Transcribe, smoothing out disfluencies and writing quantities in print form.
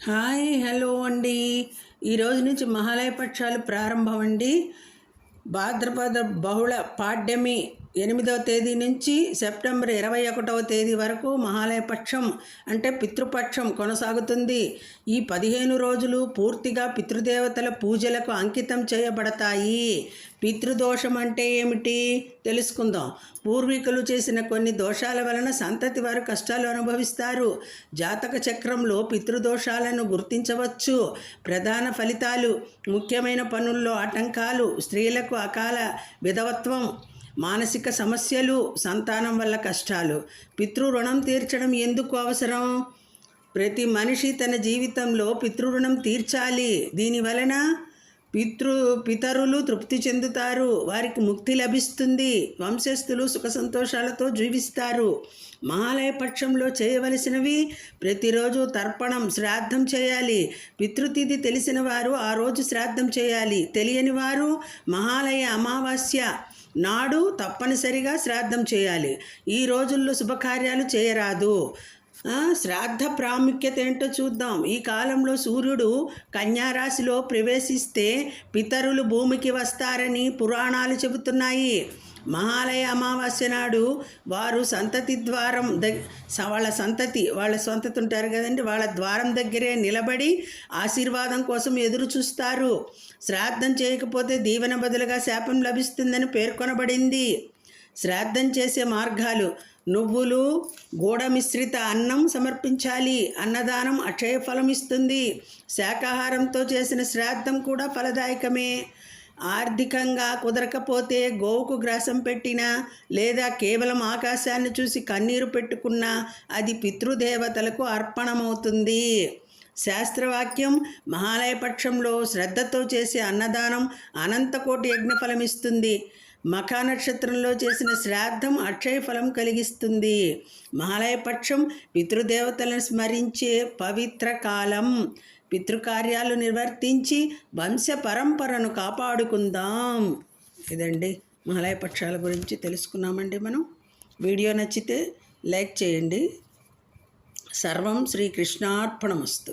Hello అండి. ఈరోజు నుంచి మహాలయ పక్షాలు ప్రారంభం అండి. భాద్రపద బహుళ పాడ్యమి 8వ తేదీ నుంచి సెప్టెంబర్ 21వ తేదీ వరకు మహాలయ పక్షం అంటే పితృపక్షం కొనసాగుతుంది. ఈ 15 రోజులు పూర్తిగా పితృదేవతల పూజలకు అంకితం చేయబడతాయి. పితృదోషం అంటే ఏమిటి తెలుసుకుందాం. పూర్వీకులు చేసిన కొన్ని దోషాల వలన సంతతి వారు కష్టాలు అనుభవిస్తారు. జాతక చక్రంలో పితృదోషాలను గుర్తించవచ్చు. ప్రధాన ఫలితాలు: ముఖ్యమైన పనుల్లో ఆటంకాలు, స్త్రీలకు అకాల విధవత్వం, మానసిక సమస్యలు, సంతానం వల్ల కష్టాలు. పితృ రుణం తీర్చడం ఎందుకు అవసరం? ప్రతి మనిషి తన జీవితంలో పితృరుణం తీర్చాలి. దీనివలన పితరులు తృప్తి చెందుతారు, వారికి ముక్తి లభిస్తుంది, వంశస్థులు సుఖ సంతోషాలతో జీవిస్తారు. మహాలయ పక్షంలో చేయవలసినవి: ప్రతిరోజు తర్పణం, శ్రాద్ధం చేయాలి. పితృతిథి తెలిసిన వారు ఆ రోజు శ్రాద్ధం చేయాలి. తెలియని వారు మహాలయ అమావాస్య నాడు తప్పనిసరిగా శ్రాద్ధం చేయాలి. ఈ రోజుల్లో శుభకార్యాలు చేయరాదు. శ్రాద్ధ ప్రాముఖ్యత ఏంటో చూద్దాం. ఈ కాలంలో సూర్యుడు కన్యారాశిలో ప్రవేశిస్తే పితరులు భూమికి వస్తారని పురాణాలు చెబుతున్నాయి. మహాలయ అమావాస్య నాడు వారు సంతతి ద్వారం వాళ్ళ సంతతి ఉంటారు కదండి, వాళ్ళ ద్వారం దగ్గరే నిలబడి ఆశీర్వాదం కోసం ఎదురు చూస్తారు. శ్రాద్ధం చేయకపోతే దీవెన బదులుగా శాపం లభిస్తుందని పేర్కొనబడింది. శ్రాద్ధం చేసే మార్గాలు: నువ్వులు, గూడ మిశ్రిత అన్నం సమర్పించాలి. అన్నదానం అక్షయ ఫలం ఇస్తుంది. శాకాహారంతో చేసిన శ్రాద్ధం కూడా ఫలదాయకమే. ఆర్థికంగా కుదరకపోతే గోవుకు గ్రాసం పెట్టినా లేదా కేవలం ఆకాశాన్ని చూసి కన్నీరు పెట్టుకున్నా అది పితృదేవతలకు అర్పణమవుతుంది. శాస్త్రవాక్యం: మహాలయ పక్షంలో శ్రద్ధతో చేసే అన్నదానం అనంతకోటి యజ్ఞఫలం ఇస్తుంది. మఖా నక్షత్రంలో చేసిన శ్రాద్ధం అక్షయ ఫలం కలిగిస్తుంది. మహాలయ పక్షం పితృదేవతలను స్మరించే పవిత్ర కాలం. పితృకార్యాలు నిర్వర్తించి వంశ పరంపరను కాపాడుకుందాం. ఇదండి మహాలయ పక్షాల గురించి తెలుసుకున్నామండి మనం. వీడియో నచ్చితే లైక్ చేయండి. సర్వం శ్రీకృష్ణార్పణమస్తు.